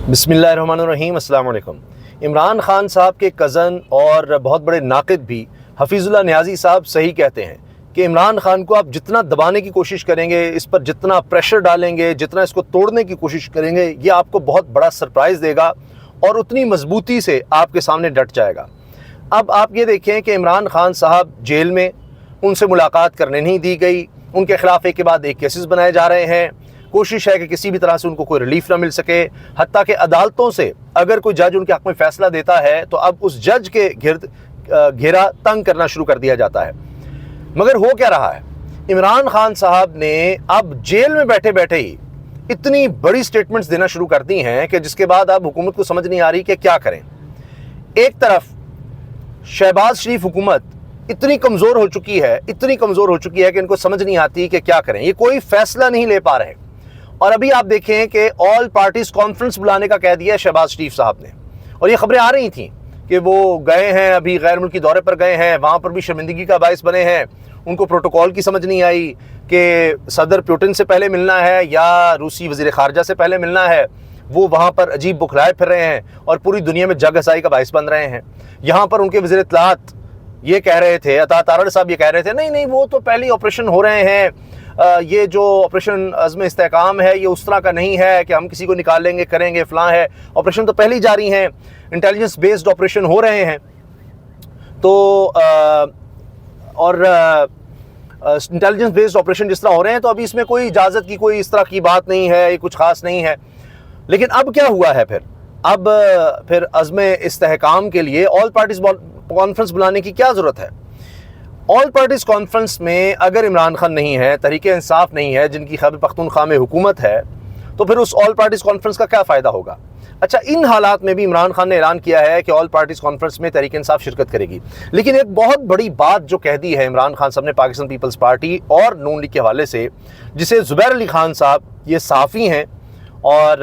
بسم اللہ الرحمن الرحیم۔ السلام علیکم۔ عمران خان صاحب کے کزن اور بہت بڑے ناقد بھی حفیظ اللہ نیازی صاحب صحیح کہتے ہیں کہ عمران خان کو آپ جتنا دبانے کی کوشش کریں گے، اس پر جتنا پریشر ڈالیں گے، جتنا اس کو توڑنے کی کوشش کریں گے، یہ آپ کو بہت بڑا سرپرائز دے گا اور اتنی مضبوطی سے آپ کے سامنے ڈٹ جائے گا۔ اب آپ یہ دیکھیں کہ عمران خان صاحب جیل میں، ان سے ملاقات کرنے نہیں دی گئی، ان کے خلاف ایک کے بعد ایک کیسز بنائے جا رہے ہیں، کوشش ہے کہ کسی بھی طرح سے ان کو کوئی ریلیف نہ مل سکے، حتیٰ کہ عدالتوں سے اگر کوئی جج ان کے حق میں فیصلہ دیتا ہے تو اب اس جج کے گرد گھیرا تنگ کرنا شروع کر دیا جاتا ہے۔ مگر ہو کیا رہا ہے؟ عمران خان صاحب نے اب جیل میں بیٹھے بیٹھے ہی اتنی بڑی سٹیٹمنٹس دینا شروع کر دی ہیں کہ جس کے بعد اب حکومت کو سمجھ نہیں آ رہی کہ کیا کریں۔ ایک طرف شہباز شریف حکومت اتنی کمزور ہو چکی ہے کہ ان کو سمجھ نہیں آتی کہ کیا کریں، یہ کوئی فیصلہ نہیں لے پا رہے۔ اور ابھی آپ دیکھیں کہ آل پارٹیز کانفرنس بلانے کا کہہ دیا ہے شہباز شریف صاحب نے، اور یہ خبریں آ رہی تھیں کہ وہ گئے ہیں، ابھی غیر ملکی دورے پر گئے ہیں، وہاں پر بھی شرمندگی کا باعث بنے ہیں، ان کو پروٹوکول کی سمجھ نہیں آئی کہ صدر پیوٹن سے پہلے ملنا ہے یا روسی وزیر خارجہ سے پہلے ملنا ہے، وہ وہاں پر عجیب بکھلائے پھر رہے ہیں اور پوری دنیا میں جگ ہسائی کا باعث بن رہے ہیں۔ یہاں پر ان کے وزیر اطلاعات یہ کہہ رہے تھے، عطا تارڑ صاحب یہ کہہ رہے تھے، نہیں وہ تو پہلی آپریشن ہو رہے ہیں، یہ جو آپریشن عزم استحکام ہے یہ اس طرح کا نہیں ہے کہ ہم کسی کو نکال لیں گے، کریں گے، فلاں ہے، آپریشن تو پہلے ہی جاری ہیں، انٹیلیجنس بیسڈ آپریشن ہو رہے ہیں۔ تو اور انٹیلیجنس بیسڈ آپریشن جس طرح ہو رہے ہیں تو ابھی اس میں کوئی اجازت کی کوئی اس طرح کی بات نہیں ہے، یہ کچھ خاص نہیں ہے۔ لیکن اب کیا ہوا ہے پھر عزم استحکام کے لیے آل پارٹیز کانفرنس بلانے کی کیا ضرورت ہے؟ آل پارٹیز کانفرنس میں اگر عمران خان نہیں ہے، تحریک انصاف نہیں ہے، جن کی خیبر پختونخوا میں حکومت ہے، تو پھر اس آل پارٹیز کانفرنس کا کیا فائدہ ہوگا؟ اچھا، ان حالات میں بھی عمران خان نے اعلان کیا ہے کہ آل پارٹیز کانفرنس میں تحریک انصاف شرکت کرے گی، لیکن ایک بہت بڑی بات جو کہہ دی ہے عمران خان صاحب نے پاکستان پیپلز پارٹی اور نون لیگ کے حوالے سے، جسے زبیر علی خان صاحب یہ صحافی ہیں اور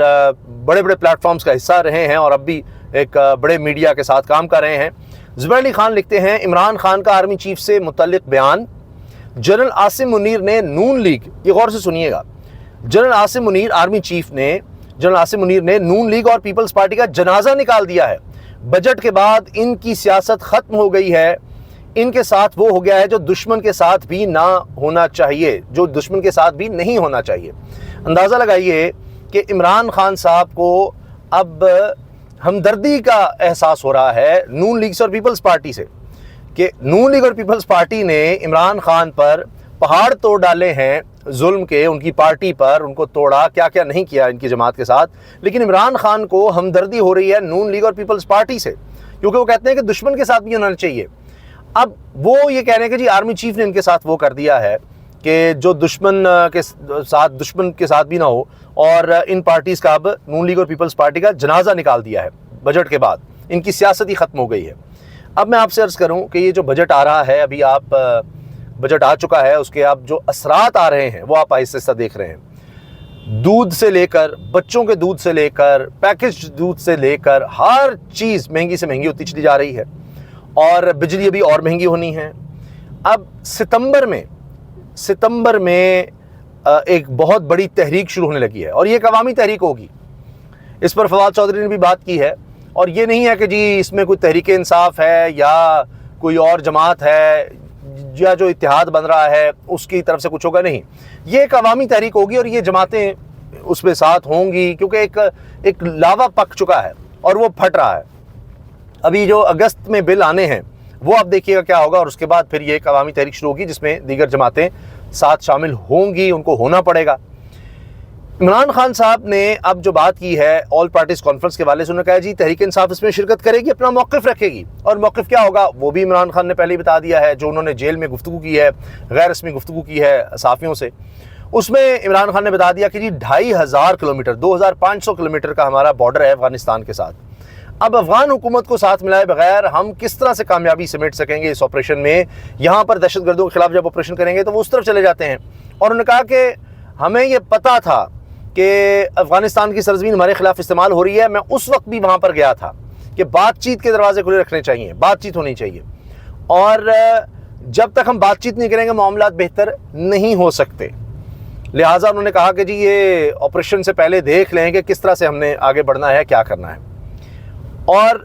بڑے بڑے پلیٹ فارمز کا حصہ رہے ہیں اور اب بھی ایک بڑے میڈیا کے ساتھ کام کر رہے ہیں۔ زبیر علی خان لکھتے ہیں، عمران خان کا آرمی چیف سے متعلق بیان، جنرل عاصم منیر نے نون لیگ، یہ غور سے سنیے گا، general Asim Munir army chief نے، جنرل عاصم منیر نے نون لیگ اور پیپلز پارٹی کا جنازہ نکال دیا ہے۔ بجٹ کے بعد ان کی سیاست ختم ہو گئی ہے، ان کے ساتھ وہ ہو گیا ہے جو دشمن کے ساتھ بھی نہ ہونا چاہیے، جو دشمن کے ساتھ بھی نہیں ہونا چاہیے۔ اندازہ لگائیے کہ عمران خان صاحب کو اب ہمدردی کا احساس ہو رہا ہے نون لیگ اور پیپلز پارٹی سے، کہ نون لیگ اور پیپلز پارٹی نے عمران خان پر پہاڑ توڑ ڈالے ہیں ظلم کے، ان کی پارٹی پر ان کو توڑا، کیا کیا نہیں کیا ان کی جماعت کے ساتھ، لیکن عمران خان کو ہمدردی ہو رہی ہے نون لیگ اور پیپلز پارٹی سے، کیونکہ وہ کہتے ہیں کہ دشمن کے ساتھ بھی ہونا چاہیے۔ اب وہ یہ کہہ رہے ہیں کہ جی آرمی چیف نے ان کے ساتھ وہ کر دیا ہے کہ جو دشمن کے ساتھ بھی نہ ہو، اور ان پارٹیز کا اب نون لیگ اور پیپلز پارٹی کا جنازہ نکال دیا ہے بجٹ کے بعد، ان کی سیاست ہی ختم ہو گئی ہے۔ اب میں آپ سے عرض کروں کہ یہ جو بجٹ آ رہا ہے، ابھی آپ بجٹ آ چکا ہے، اس کے اب جو اثرات آ رہے ہیں وہ آپ آہستہ آہستہ دیکھ رہے ہیں، دودھ سے لے کر، بچوں کے دودھ سے لے کر، پیکج دودھ سے لے کر، ہر چیز مہنگی سے مہنگی ہوتی چلی جا رہی ہے، اور بجلی ابھی اور مہنگی ہونی ہے۔ اب ستمبر میں ایک بہت بڑی تحریک شروع ہونے لگی ہے، اور یہ ایک عوامی تحریک ہوگی، اس پر فواد چودھری نے بھی بات کی ہے، اور یہ نہیں ہے کہ جی اس میں کوئی تحریک انصاف ہے یا کوئی اور جماعت ہے یا جو اتحاد بن رہا ہے اس کی طرف سے کچھ ہوگا، نہیں، یہ ایک عوامی تحریک ہوگی اور یہ جماعتیں اس میں ساتھ ہوں گی، کیونکہ ایک لاوا پک چکا ہے اور وہ پھٹ رہا ہے۔ ابھی جو اگست میں بل آنے ہیں وہ آپ دیکھیے گا کیا ہوگا، اور اس کے بعد پھر یہ ایک عوامی تحریک شروع ہوگی جس میں دیگر جماعتیں ساتھ شامل ہوں گی، ان کو ہونا پڑے گا۔ عمران خان صاحب نے اب جو بات کی ہے آل پارٹیز کانفرنس کے حوالے سے، انہوں نے کہا جی تحریک انصاف اس میں شرکت کرے گی، اپنا موقف رکھے گی، اور موقف کیا ہوگا وہ بھی عمران خان نے پہلے ہی بتا دیا ہے، جو انہوں نے جیل میں گفتگو کی ہے، غیر رسمی گفتگو کی ہے صحافیوں سے، اس میں عمران خان نے بتا دیا کہ جی 2500 کلومیٹر، 2500 کلومیٹر کا ہمارا بارڈر ہے افغانستان کے ساتھ، اب افغان حکومت کو ساتھ ملائے بغیر ہم کس طرح سے کامیابی سمیٹ سکیں گے اس آپریشن میں؟ یہاں پر دہشت گردوں کے خلاف جب آپریشن کریں گے تو وہ اس طرف چلے جاتے ہیں، اور انہوں نے کہا کہ ہمیں یہ پتہ تھا کہ افغانستان کی سرزمین ہمارے خلاف استعمال ہو رہی ہے، میں اس وقت بھی وہاں پر گیا تھا کہ بات چیت کے دروازے کھلے رکھنے چاہیے، بات چیت ہونی چاہیے، اور جب تک ہم بات چیت نہیں کریں گے معاملات بہتر نہیں ہو سکتے۔ لہٰذا انہوں نے کہا کہ جی یہ آپریشن سے پہلے دیکھ لیں کہ کس طرح سے ہم نے آگے بڑھنا ہے، کیا کرنا ہے۔ اور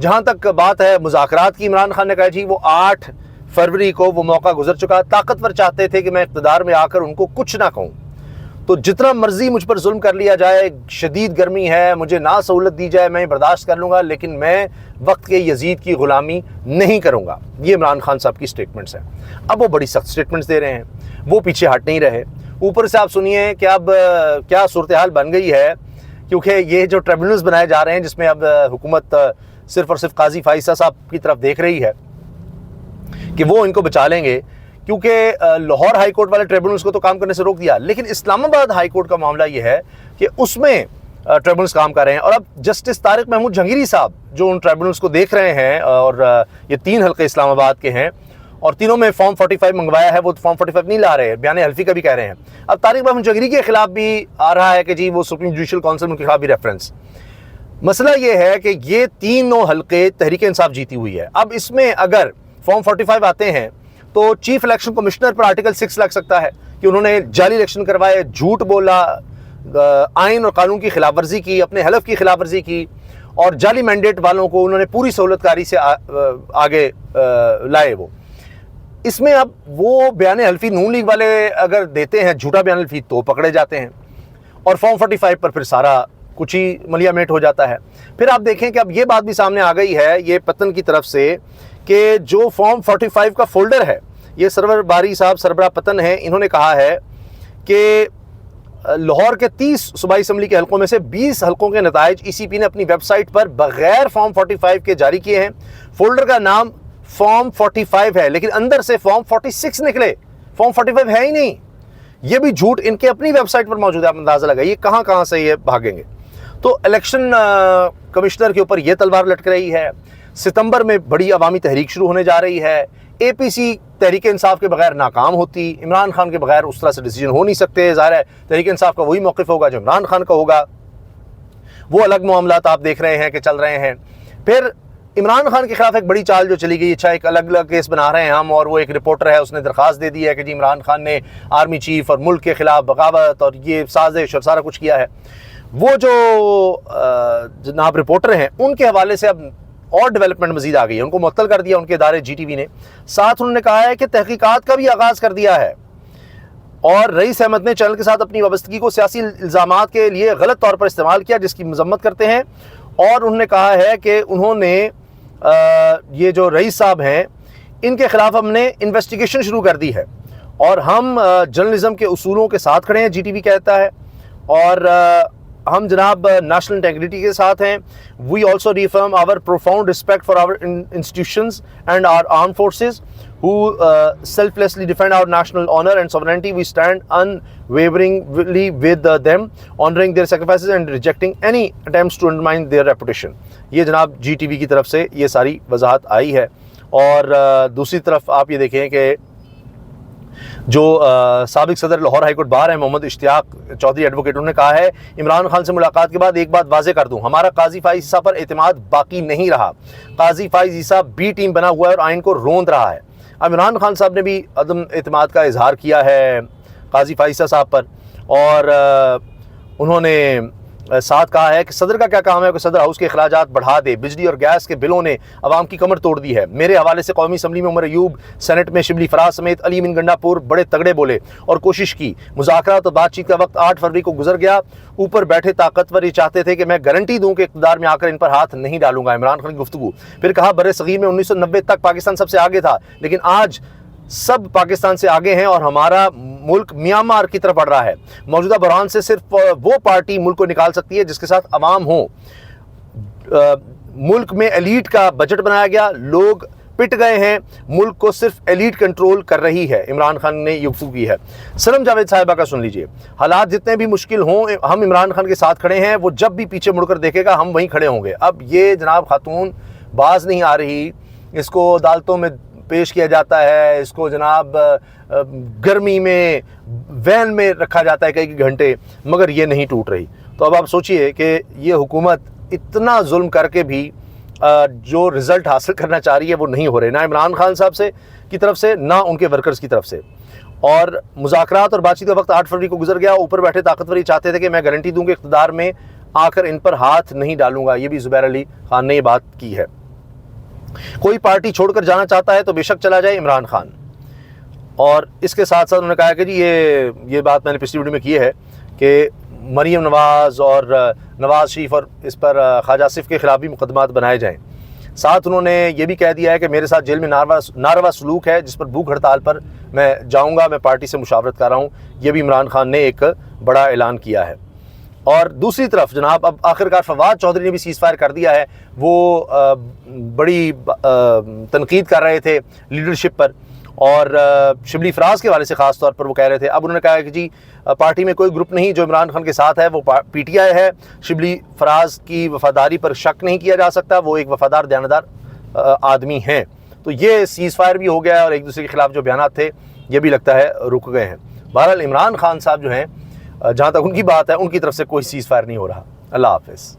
جہاں تک بات ہے مذاکرات کی، عمران خان نے کہا جی وہ 8 فروری کو وہ موقع گزر چکا، طاقتور چاہتے تھے کہ میں اقتدار میں آ کر ان کو کچھ نہ کہوں، تو جتنا مرضی مجھ پر ظلم کر لیا جائے، شدید گرمی ہے، مجھے نہ سہولت دی جائے، میں برداشت کر لوں گا، لیکن میں وقت کے یزید کی غلامی نہیں کروں گا۔ یہ عمران خان صاحب کی سٹیٹمنٹس ہیں۔ اب وہ بڑی سخت سٹیٹمنٹس دے رہے ہیں، وہ پیچھے ہٹ نہیں رہے۔ اوپر سے آپ سنیے کہ اب کیا صورتحال بن گئی ہے، کیونکہ یہ جو ٹریبونلز بنائے جا رہے ہیں جس میں اب حکومت صرف اور صرف قاضی فائزہ صاحب کی طرف دیکھ رہی ہے کہ وہ ان کو بچا لیں گے، کیونکہ لاہور ہائی کورٹ والے ٹریبونلز کو تو کام کرنے سے روک دیا، لیکن اسلام آباد ہائی کورٹ کا معاملہ یہ ہے کہ اس میں ٹریبونلز کام کر رہے ہیں۔ اور اب جسٹس طارق محمود جہانگیری صاحب جو ان ٹریبونلز کو دیکھ رہے ہیں، اور یہ 3 حلقے اسلام آباد کے ہیں اور تینوں میں فارم 45 منگوایا ہے، وہ فارم 45 نہیں لا رہے، بیان حلفی کا بھی کہہ رہے ہیں۔ اب طارق محمود جہانگیری کے خلاف بھی آ رہا ہے کہ جی وہ سپریم جوڈیشل کونسل کے خلاف بھی ریفرنس۔ مسئلہ یہ ہے کہ یہ 3 حلقے تحریک انصاف جیتی ہوئی ہے۔ اب اس میں اگر فارم 45 آتے ہیں تو چیف الیکشن کمشنر پر آرٹیکل 6 لگ سکتا ہے کہ انہوں نے جعلی الیکشن کروائے، جھوٹ بولا، آئین اور قانون کی خلاف ورزی کی، اپنے حلف کی خلاف ورزی کی، اور جعلی مینڈیٹ والوں کو انہوں نے پوری سہولت کاری سے آگے لائے۔ وہ اس میں اب وہ بیان حلفی نون لیگ والے اگر دیتے ہیں جھوٹا بیان حلفی تو پکڑے جاتے ہیں، اور فارم 45 پر پھر سارا کچھ ہی ملیا میٹ ہو جاتا ہے۔ پھر آپ دیکھیں کہ اب یہ بات بھی سامنے آ گئی ہے یہ پتن کی طرف سے کہ جو فارم 45 کا فولڈر ہے، یہ سرور باری صاحب سربراہ پتن ہیں، انہوں نے کہا ہے کہ لاہور کے 30 صوبائی اسمبلی کے حلقوں میں سے 20 حلقوں کے نتائج ای سی پی نے اپنی ویب سائٹ پر بغیر فارم 45 کے جاری کیے ہیں۔ فولڈر کا نام فارم 45 ہے، لیکن اندر سے فارم 46 نکلے، فارم 45 ہے ہی نہیں۔ یہ بھی جھوٹ ان کے اپنی ویب سائٹ پر موجود ہے، آپ اندازہ لگائیے کہاں سے یہ بھاگیں گے۔ تو الیکشن کمشنر کے اوپر یہ تلوار لٹک رہی ہے۔ ستمبر میں بڑی عوامی تحریک شروع ہونے جا رہی ہے۔ اے پی سی تحریک انصاف کے بغیر ناکام ہوتی، عمران خان کے بغیر اس طرح سے ڈیسیجن ہو نہیں سکتے، ظاہر ہے تحریک انصاف کا وہی موقف ہوگا جو عمران خان کا ہوگا۔ وہ الگ معاملات آپ دیکھ رہے ہیں کہ چل رہے ہیں۔ پھر عمران خان کے خلاف ایک بڑی چال جو چلی گئی، اچھا ایک الگ کیس بنا رہے ہیں ہم، اور وہ ایک رپورٹر ہے اس نے درخواست دے دی ہے کہ جی عمران خان نے آرمی چیف اور ملک کے خلاف بغاوت اور یہ سازش اور سارا کچھ کیا ہے۔ وہ جو جناب رپورٹر ہیں ان کے حوالے سے اب اور ڈیولپمنٹ مزید آ گئی ہے، ان کو معطل کر دیا ان کے ادارے جی ٹی وی نے۔ ساتھ انہوں نے کہا ہے کہ تحقیقات کا بھی آغاز کر دیا ہے، اور رئیس احمد نے چینل کے ساتھ اپنی وابستگی کو سیاسی الزامات کے لیے غلط طور پر استعمال کیا، جس کی مذمت کرتے ہیں۔ اور انہوں نے کہا ہے کہ انہوں نے یہ جو رئیس صاحب ہیں ان کے خلاف ہم نے انویسٹیگیشن شروع کر دی ہے، اور ہم جرنلزم کے اصولوں کے ساتھ کھڑے ہیں، جی ٹی وی کہتا ہے، اور ہم جناب نیشنل انٹیگریٹی کے ساتھ ہیں۔ We also reaffirm our profound respect for our institutions and our armed forces who selflessly defend our national honor and sovereignty. We stand unwaveringly with them, honoring their sacrifices and rejecting any attempts to undermine their reputation. یہ جناب جی T V کی طرف سے یہ ساری وضاحت آئی ہے۔ اور دوسری طرف آپ یہ دیکھیں کہ جو سابق صدر لاہور ہائی کورٹ بار ہیں محمد اشتیاق چودھری ایڈوکیٹ، انہوں نے کہا ہے عمران خان سے ملاقات کے بعد ایک بات واضح کر دوں، ہمارا قاضی فائز عیسیٰ پر اعتماد باقی نہیں رہا۔ قاضی فائز عیسیٰ بی ٹیم بنا ہوا ہے اور آئین کو روند رہا ہے۔ اب عمران خان صاحب نے بھی عدم اعتماد کا اظہار کیا ہے قاضی فائز عیسیٰ صاحب پر، اور انہوں نے ساتھ کہا ہے کہ صدر کا کیا کام ہے کہ صدر ہاؤس کے اخراجات بڑھا دے، بجلی اور گیس کے بلوں نے عوام کی کمر توڑ دی ہے۔ میرے حوالے سے قومی اسمبلی میں عمر ایوب، سینٹ میں شبلی فراز سمیت علی امین گنڈا پور بڑے تگڑے بولے اور کوشش کی۔ مذاکرات اور بات چیت کا وقت 8 فروری کو گزر گیا۔ اوپر بیٹھے طاقتور یہ چاہتے تھے کہ میں گارنٹی دوں کہ اقتدار میں آ کر ان پر ہاتھ نہیں ڈالوں گا۔ عمران خان کی گفتگو۔ پھر کہا برِ صغیر میں 1990 تک پاکستان سب سے آگے تھا، لیکن آج سب پاکستان سے آگے ہیں اور ہمارا ملک میانمار کی طرف بڑھ رہا ہے۔ موجودہ بحران سے صرف وہ پارٹی ملک کو نکال سکتی ہے جس کے ساتھ عوام ہوں۔ ملک میں ایلیٹ کا بجٹ بنایا گیا، لوگ پٹ گئے ہیں، ملک کو صرف ایلیٹ کنٹرول کر رہی ہے۔ عمران خان نے یہ گفتگو کی ہے۔ سنم جاوید صاحبہ کا سن لیجئے، حالات جتنے بھی مشکل ہوں ہم عمران خان کے ساتھ کھڑے ہیں، وہ جب بھی پیچھے مڑ کر دیکھے گا ہم وہیں کھڑے ہوں گے۔ اب یہ جناب خاتون باز نہیں آ رہی، اس کو عدالتوں میں پیش کیا جاتا ہے، اس کو جناب گرمی میں وین میں رکھا جاتا ہے کئی گھنٹے، مگر یہ نہیں ٹوٹ رہی۔ تو اب آپ سوچئے کہ یہ حکومت اتنا ظلم کر کے بھی جو رزلٹ حاصل کرنا چاہ رہی ہے وہ نہیں ہو رہے، نہ عمران خان صاحب سے کی طرف سے، نہ ان کے ورکرز کی طرف سے۔ اور مذاکرات اور بات چیت کا وقت 8 فروری کو گزر گیا. اوپر بیٹھے طاقتور چاہتے تھے کہ میں گارنٹی دوں کہ اقتدار میں آ کر ان پر ہاتھ نہیں ڈالوں گا. یہ بھی زبیر علی خان نے یہ بات کی ہے. کوئی پارٹی چھوڑ کر جانا چاہتا ہے تو بے شک چلا جائے عمران خان. اور اس کے ساتھ ساتھ انہوں نے کہا کہ جی یہ بات میں نے پچھلی ویڈیو میں کی ہے کہ مریم نواز اور نواز شریف اور اس پر خواجہ آصف کے خلاف بھی مقدمات بنائے جائیں. ساتھ انہوں نے یہ بھی کہہ دیا ہے کہ میرے ساتھ جیل میں ناروا سلوک ہے جس پر بھوک ہڑتال پر میں جاؤں گا, میں پارٹی سے مشاورت کر رہا ہوں. یہ بھی عمران خان نے ایک بڑا اعلان کیا ہے. اور دوسری طرف جناب اب آخرکار فواد چودھری نے بھی سیز فائر کر دیا ہے. وہ بڑی تنقید کر رہے تھے لیڈرشپ پر اور شبلی فراز کے حوالے سے خاص طور پر وہ کہہ رہے تھے. اب انہوں نے کہا کہ جی پارٹی میں کوئی گروپ نہیں جو عمران خان کے ساتھ ہے, وہ پی ٹی آئی ہے. شبلی فراز کی وفاداری پر شک نہیں کیا جا سکتا, وہ ایک وفادار دیانتدار آدمی ہیں. تو یہ سیز فائر بھی ہو گیا ہے اور ایک دوسرے کے خلاف جو بیانات تھے یہ بھی لگتا ہے رک گئے ہیں. بہرحال عمران خان صاحب جو ہیں جہاں تک ان کی بات ہے ان کی طرف سے کوئی سیز فائر نہیں ہو رہا. اللہ حافظ.